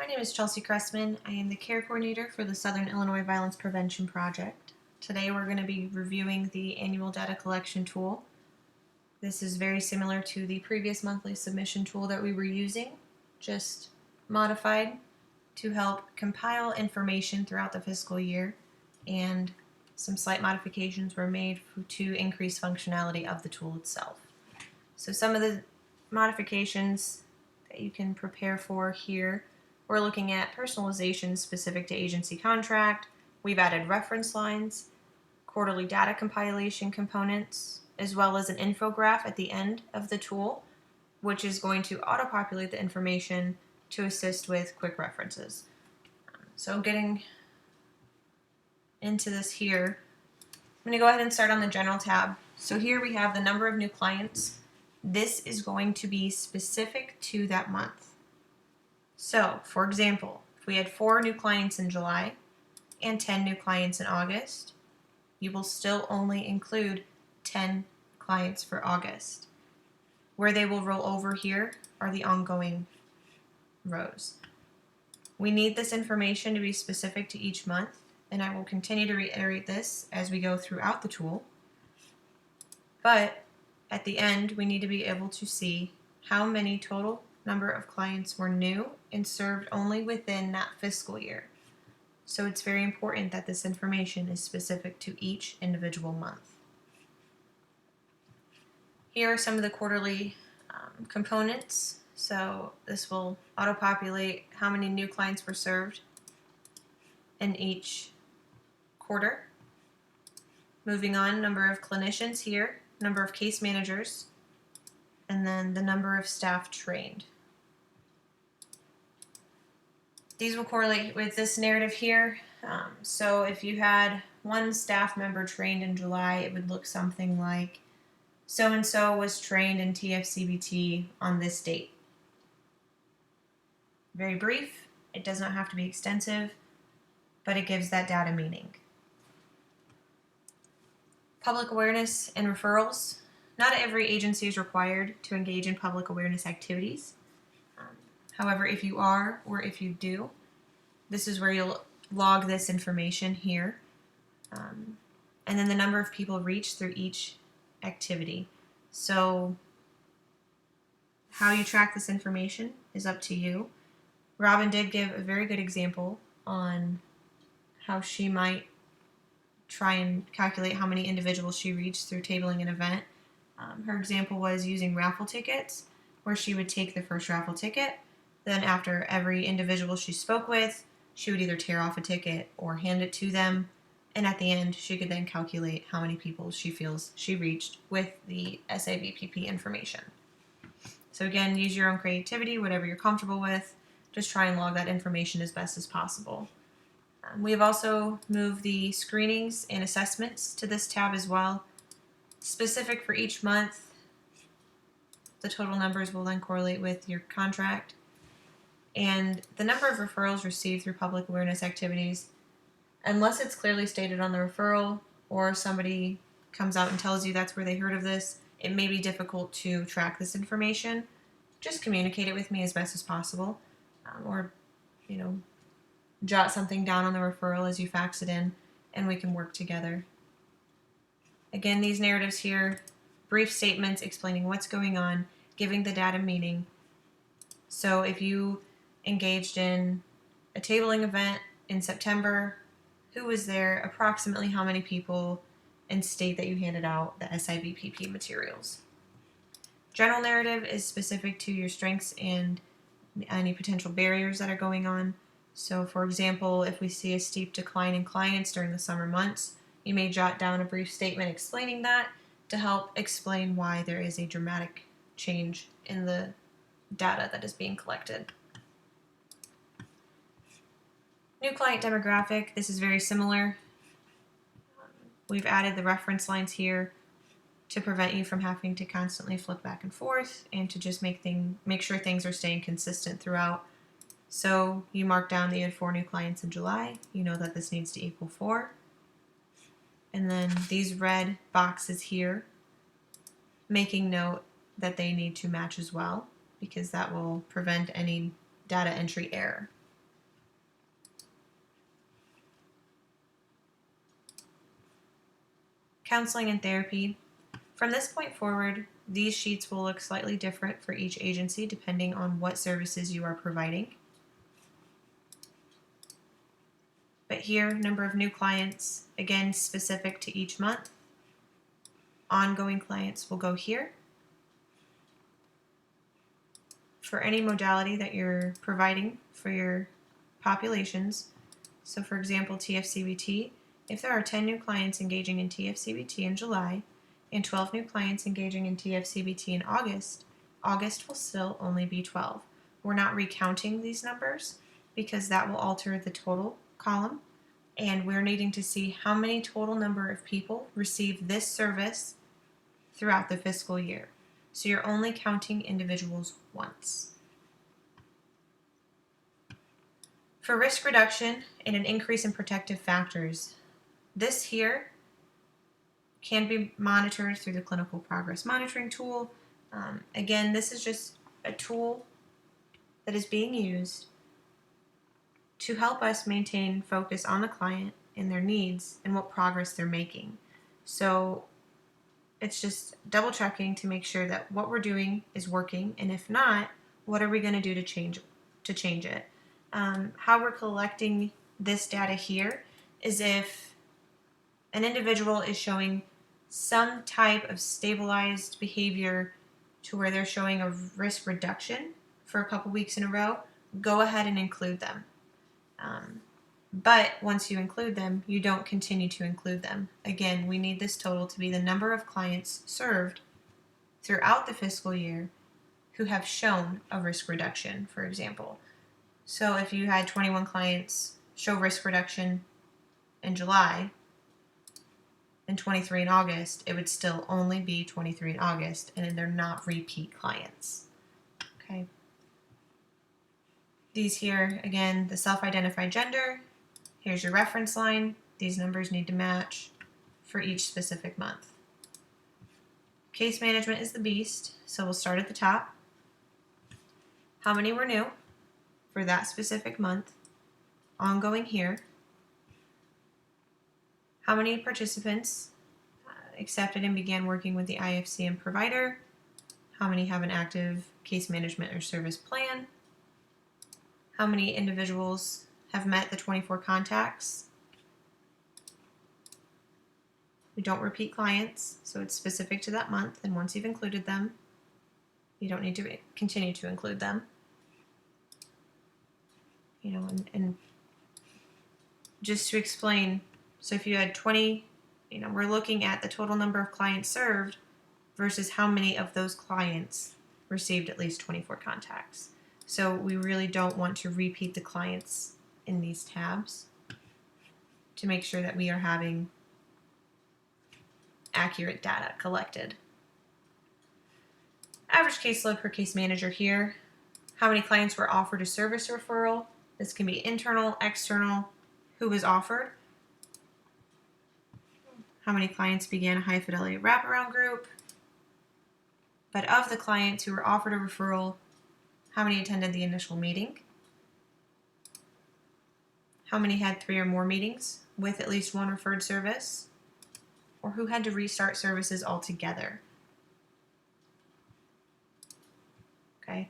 My name is Chelsea Cressman. I am the care coordinator for the Southern Illinois Violence Prevention Project. Today we're going to be reviewing the annual data collection tool. This is very similar to the previous monthly submission tool that we were using, just modified to help compile information throughout the fiscal year, and some slight modifications were made to increase functionality of the tool itself. So some of the modifications that you can prepare for here, we're looking at personalization specific to agency contract. We've added reference lines, quarterly data compilation components, as well as an infograph at the end of the tool, which is going to auto-populate the information to assist with quick references. So getting into this here, I'm going to go ahead and start on the General tab. So here we have the number of new clients. This is going to be specific to that month. So, for example, if we had 4 new clients in July and 10 new clients in August, you will still only include 10 clients for August. Where they will roll over here are the ongoing rows. We need this information to be specific to each month, and I will continue to reiterate this as we go throughout the tool. But at the end, we need to be able to see how many total number of clients were new and served only within that fiscal year. So it's very important that this information is specific to each individual month. Here are some of the quarterly components. So this will auto-populate how many new clients were served in each quarter. Moving on, number of clinicians here, number of case managers, and then the number of staff trained. These will correlate with this narrative here. So if you had 1 staff member trained in July, it would look something like so-and-so was trained in TFCBT on this date. Very brief. It does not have to be extensive, but it gives that data meaning. Public awareness and referrals. Not every agency is required to engage in public awareness activities. However, if you are, or if you do, this is where you'll log this information here. And then the number of people reached through each activity. So how you track this information is up to you. Robin did give a very good example on how she might try and calculate how many individuals she reached through tabling an event. Her example was using raffle tickets, where she would take the first raffle ticket, then after every individual she spoke with, she would either tear off a ticket or hand it to them, and at the end she could then calculate how many people she feels she reached with the SIVPP information. So again, use your own creativity, whatever you're comfortable with. Just try and log that information as best as possible. We have also moved the screenings and assessments to this tab as well. Specific for each month, the total numbers will then correlate with your contract. And the number of referrals received through public awareness activities, unless it's clearly stated on the referral or somebody comes out and tells you that's where they heard of this, it may be difficult to track this information. Just communicate it with me as best as possible, or jot something down on the referral as you fax it in, and we can work together. Again, these narratives here, brief statements explaining what's going on, giving the data meaning. So if you engaged in a tabling event in September, who was there, approximately how many people, and state that you handed out the SIVPP materials. General narrative is specific to your strengths and any potential barriers that are going on. So for example, if we see a steep decline in clients during the summer months, you may jot down a brief statement explaining that to help explain why there is a dramatic change in the data that is being collected. New client demographic, this is very similar. We've added the reference lines here to prevent you from having to constantly flip back and forth, and to just make sure things are staying consistent throughout. So you mark down that you had 4 new clients in July, you know that this needs to equal 4. And then these red boxes here, making note that they need to match as well, because that will prevent any data entry error. Counseling and therapy. From this point forward, these sheets will look slightly different for each agency depending on what services you are providing. But here, number of new clients, again specific to each month. Ongoing clients will go here. For any modality that you're providing for your populations, so for example TFCBT, if there are 10 new clients engaging in TFCBT in July and 12 new clients engaging in TFCBT in August, August will still only be 12. We're not recounting these numbers because that will alter the total column, and we're needing to see how many total number of people receive this service throughout the fiscal year. So you're only counting individuals once. For risk reduction and an increase in protective factors, this here can be monitored through the clinical progress monitoring tool. Again, this is just a tool that is being used to help us maintain focus on the client and their needs and what progress they're making. So it's just double checking to make sure that what we're doing is working, and if not, what are we going to do to change it? How we're collecting this data here is if an individual is showing some type of stabilized behavior to where they're showing a risk reduction for a couple weeks in a row, go ahead and include them. But once you include them, you don't continue to include them. Again, we need this total to be the number of clients served throughout the fiscal year who have shown a risk reduction, for example. So if you had 21 clients show risk reduction in July and 23 in August, it would still only be 23 in August, and they're not repeat clients. Okay. These here, again, the self-identified gender. Here's your reference line. These numbers need to match for each specific month. Case management is the beast, so we'll start at the top. How many were new for that specific month? Ongoing here. How many participants accepted and began working with the IFCM provider? How many have an active case management or service plan? How many individuals have met the 24 contacts? We don't repeat clients, so it's specific to that month, and once you've included them, you don't need to continue to include them. You know, and just to explain, so if you had 20, we're looking at the total number of clients served versus how many of those clients received at least 24 contacts. So we really don't want to repeat the clients in these tabs to make sure that we are having accurate data collected. Average caseload per case manager here. How many clients were offered a service referral? This can be internal, external, who was offered. How many clients began a high fidelity wraparound group? But of the clients who were offered a referral, how many attended the initial meeting? How many had 3 or more meetings with at least one referred service? Or who had to restart services altogether? Okay.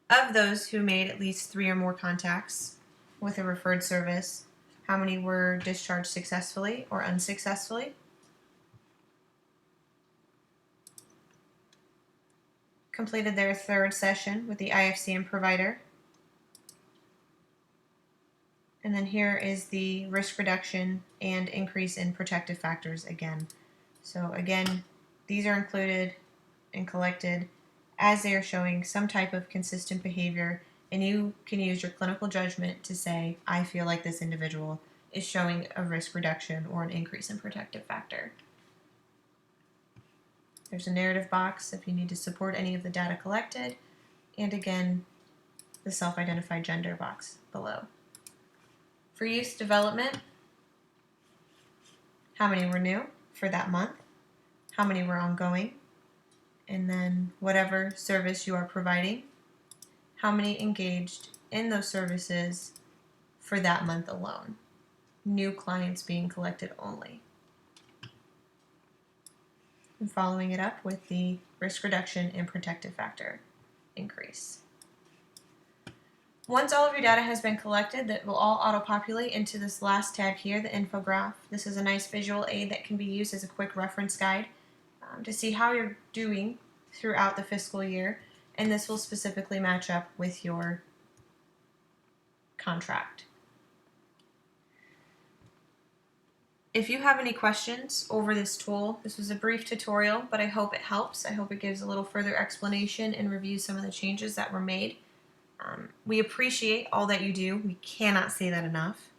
Of those who made at least 3 or more contacts with a referred service, how many were discharged successfully or unsuccessfully? Completed their 3rd session with the IFCM provider. And then here is the risk reduction and increase in protective factors again. So again, these are included and collected as they are showing some type of consistent behavior, and you can use your clinical judgment to say, I feel like this individual is showing a risk reduction or an increase in protective factor. There's a narrative box if you need to support any of the data collected, and again, the self-identified gender box below. For use development, how many were new for that month? How many were ongoing? And then whatever service you are providing, how many engaged in those services for that month alone? New clients being collected only. and following it up with the risk reduction and protective factor increase. Once all of your data has been collected, that will all auto-populate into this last tab here, the infograph. This is a nice visual aid that can be used as a quick reference guide to see how you're doing throughout the fiscal year, and this will specifically match up with your contract. If you have any questions over this tool, this was a brief tutorial, but I hope it helps. I hope it gives a little further explanation and reviews some of the changes that were made. We appreciate all that you do. We cannot say that enough.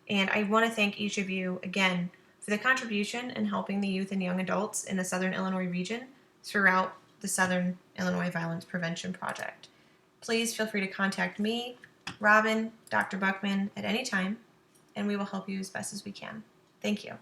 And I want to thank each of you again for the contribution in helping the youth and young adults in the Southern Illinois region throughout the Southern Illinois Violence Prevention Project. Please feel free to contact me, Robin, Dr. Buckman at any time, and we will help you as best as we can. Thank you.